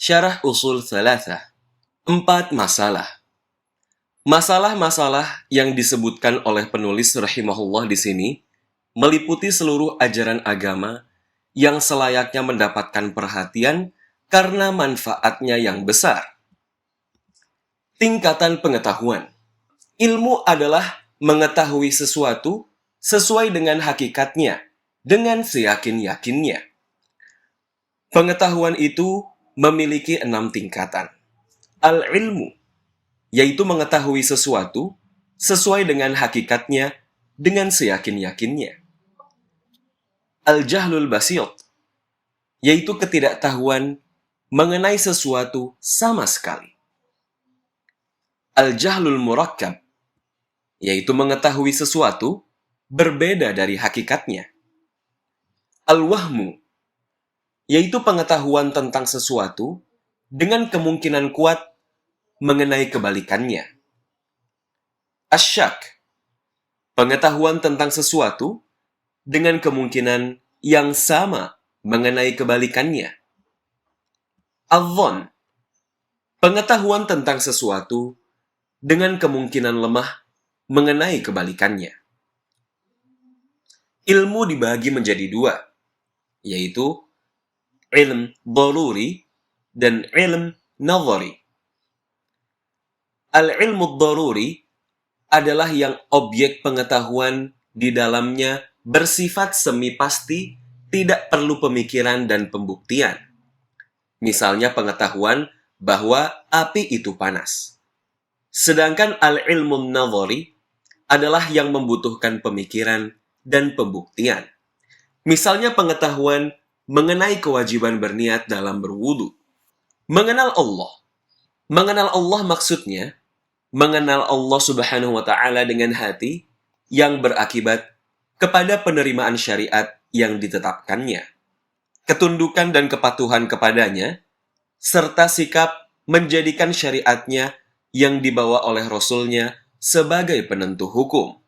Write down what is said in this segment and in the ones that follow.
Syarah Usul Thalathah. 4 masalah. Masalah-masalah yang disebutkan oleh penulis rahimahullah di sini meliputi seluruh ajaran agama yang selayaknya mendapatkan perhatian karena manfaatnya yang besar. Tingkatan pengetahuan. Ilmu adalah mengetahui sesuatu sesuai dengan hakikatnya, dengan seyakin-yakinnya. Pengetahuan itu memiliki 6 tingkatan. Al-ilmu, yaitu mengetahui sesuatu sesuai dengan hakikatnya, dengan seyakin-yakinnya. Al-jahlul basyt, yaitu ketidaktahuan mengenai sesuatu sama sekali. Al-jahlul murakkab, yaitu mengetahui sesuatu berbeda dari hakikatnya. Al-wahmu, yaitu pengetahuan tentang sesuatu dengan kemungkinan kuat mengenai kebalikannya. Asyak, pengetahuan tentang sesuatu dengan kemungkinan yang sama mengenai kebalikannya. Al-dhon, pengetahuan tentang sesuatu dengan kemungkinan lemah mengenai kebalikannya. Ilmu dibagi menjadi 2, yaitu ilm daruri dan ilm nazari. Al-ilmu daruri adalah yang objek pengetahuan di dalamnya bersifat semi pasti, tidak perlu pemikiran dan pembuktian. Misalnya pengetahuan bahwa api itu panas. Sedangkan al-ilmu nazari adalah yang membutuhkan pemikiran dan pembuktian. Misalnya pengetahuan mengenai kewajiban berniat dalam berwudu. Mengenal Allah. Mengenal Allah maksudnya mengenal Allah Subhanahu wa Ta'ala dengan hati yang berakibat kepada penerimaan syariat yang ditetapkannya, ketundukan dan kepatuhan kepadanya, serta sikap menjadikan syariatnya yang dibawa oleh Rasulnya sebagai penentu hukum.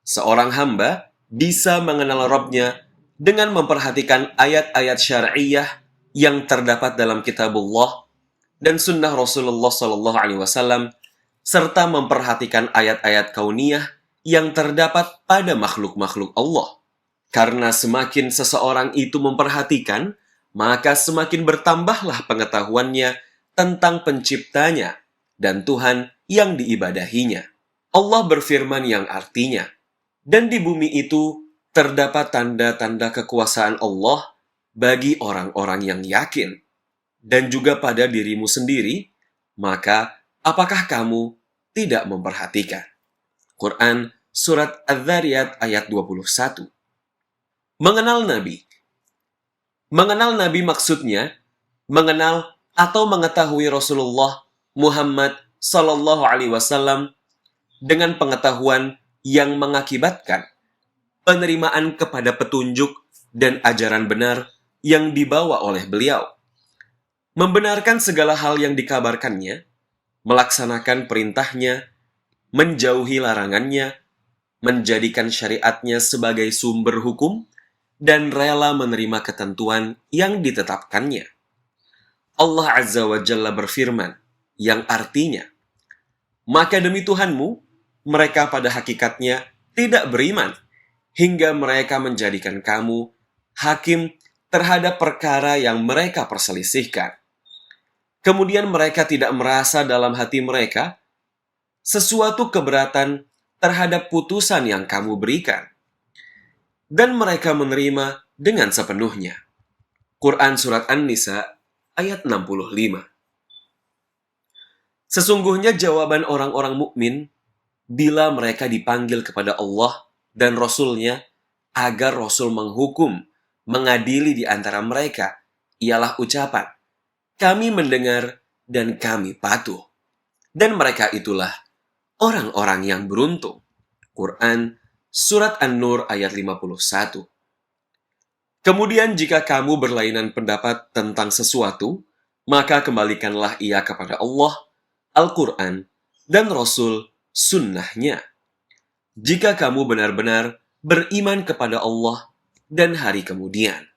Seorang hamba bisa mengenal Rabb-nya dengan memperhatikan ayat-ayat syar'iyah yang terdapat dalam kitabullah dan sunnah Rasulullah SAW, serta memperhatikan ayat-ayat kauniyah yang terdapat pada makhluk-makhluk Allah. Karena semakin seseorang itu memperhatikan, maka semakin bertambahlah pengetahuannya tentang penciptanya dan Tuhan yang diibadahinya. Allah berfirman yang artinya, dan di bumi itu terdapat tanda-tanda kekuasaan Allah bagi orang-orang yang yakin. Dan juga pada dirimu sendiri, maka apakah kamu tidak memperhatikan? Quran Surat Adz-Dzariyat ayat 21. Mengenal Nabi. Mengenal Nabi maksudnya mengenal atau mengetahui Rasulullah Muhammad Sallallahu Alaihi Wasallam dengan pengetahuan yang mengakibatkan penerimaan kepada petunjuk dan ajaran benar yang dibawa oleh beliau. Membenarkan segala hal yang dikabarkannya, melaksanakan perintahnya, menjauhi larangannya, menjadikan syariatnya sebagai sumber hukum, dan rela menerima ketentuan yang ditetapkannya. Allah Azza wa Jalla berfirman, yang artinya, maka demi Tuhanmu, mereka pada hakikatnya tidak beriman, hingga mereka menjadikan kamu hakim terhadap perkara yang mereka perselisihkan. Kemudian mereka tidak merasa dalam hati mereka sesuatu keberatan terhadap putusan yang kamu berikan. Dan mereka menerima dengan sepenuhnya. Quran Surat An-Nisa ayat 65. Sesungguhnya jawaban orang-orang mukmin bila mereka dipanggil kepada Allah dan Rasul-Nya agar Rasul menghukum, mengadili di antara mereka, ialah ucapan, kami mendengar dan kami patuh. Dan mereka itulah orang-orang yang beruntung. Quran Surat An-Nur ayat 51. Kemudian jika kamu berlainan pendapat tentang sesuatu, maka kembalikanlah ia kepada Allah, Al-Quran, dan Rasul sunnahnya. Jika kamu benar-benar beriman kepada Allah dan hari kemudian.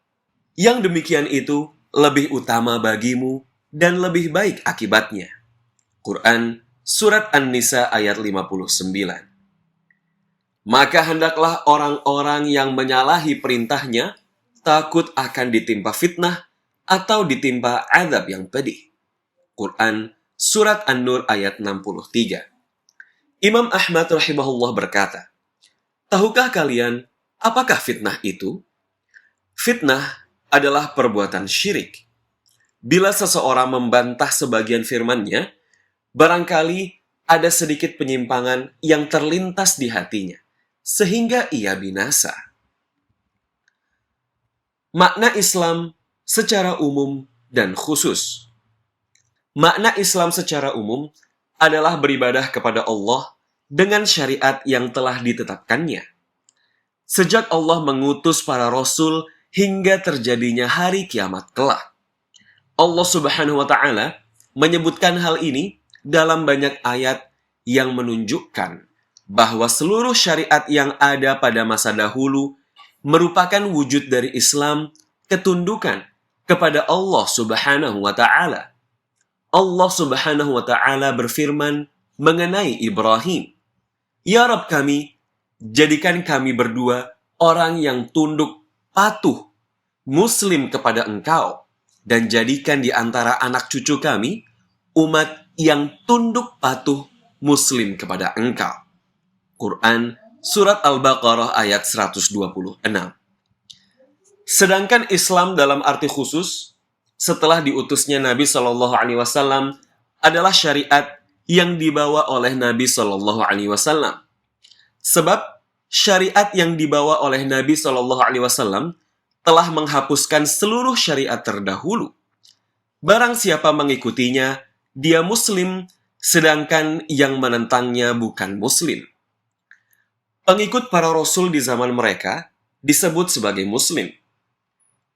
Yang demikian itu lebih utama bagimu dan lebih baik akibatnya. Quran Surat An-Nisa ayat 59. Maka hendaklah orang-orang yang menyalahi perintahnya takut akan ditimpa fitnah atau ditimpa azab yang pedih. Quran Surat An-Nur ayat 63. Imam Ahmad rahimahullah berkata, tahukah kalian apakah fitnah itu? Fitnah adalah perbuatan syirik. Bila seseorang membantah sebagian firman-Nya, barangkali ada sedikit penyimpangan yang terlintas di hatinya, sehingga ia binasa. Makna Islam secara umum dan khusus. Makna Islam secara umum adalah beribadah kepada Allah dengan syariat yang telah ditetapkannya. Sejak Allah mengutus para rasul hingga terjadinya hari kiamat kelak. Allah Subhanahu wa Ta'ala menyebutkan hal ini dalam banyak ayat yang menunjukkan bahwa seluruh syariat yang ada pada masa dahulu merupakan wujud dari Islam, ketundukan kepada Allah Subhanahu wa Ta'ala. Allah Subhanahu wa Ta'ala berfirman mengenai Ibrahim, "Ya Rabb kami, jadikan kami berdua orang yang tunduk, patuh, muslim kepada Engkau, dan jadikan di antara anak cucu kami umat yang tunduk patuh muslim kepada Engkau." Quran Surat Al-Baqarah ayat 126. Sedangkan Islam dalam arti khusus, setelah diutusnya Nabi Shallallahu Alaihi Wasallam adalah syariat yang dibawa oleh Nabi Shallallahu Alaihi Wasallam. Sebab syariat yang dibawa oleh Nabi Shallallahu Alaihi Wasallam telah menghapuskan seluruh syariat terdahulu. Barang siapa mengikutinya, dia muslim, sedangkan yang menentangnya bukan muslim. Pengikut para rasul di zaman mereka disebut sebagai muslim.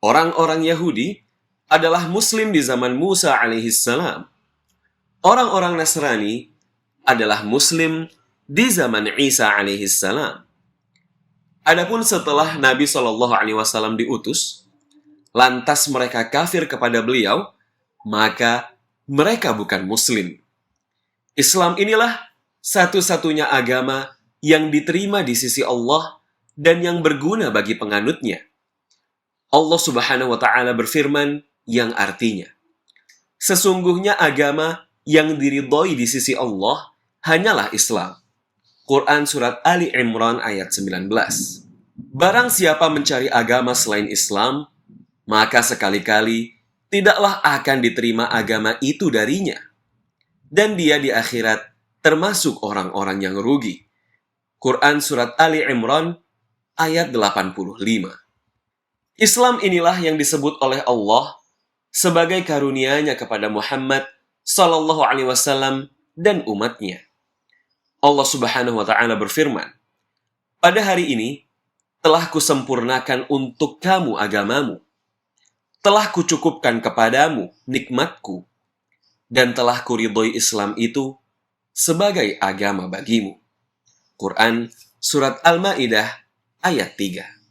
Orang-orang Yahudi adalah muslim di zaman Musa alaihissalam. Orang-orang Nasrani adalah muslim di zaman Isa alaihissalam. Adapun setelah Nabi SAW diutus, lantas mereka kafir kepada beliau, maka mereka bukan muslim. Islam inilah satu-satunya agama yang diterima di sisi Allah dan yang berguna bagi penganutnya. Allah Subhanahu wa Ta'ala berfirman yang artinya, sesungguhnya agama yang diridhoi di sisi Allah hanyalah Islam. Quran Surat Ali Imran ayat 19. Barang siapa mencari agama selain Islam, maka sekali-kali tidaklah akan diterima agama itu darinya. Dan dia di akhirat termasuk orang-orang yang rugi. Quran Surat Ali Imran ayat 85. Islam inilah yang disebut oleh Allah sebagai karunia-Nya kepada Muhammad Sallallahu Alaihi Wasallam dan umatnya. Allah Subhanahu wa Ta'ala berfirman, pada hari ini telah kusempurnakan untuk kamu agamamu, telah kucukupkan kepadamu nikmatku, dan telah kuridhoi Islam itu sebagai agama bagimu. Quran Surat Al-Ma'idah ayat 3.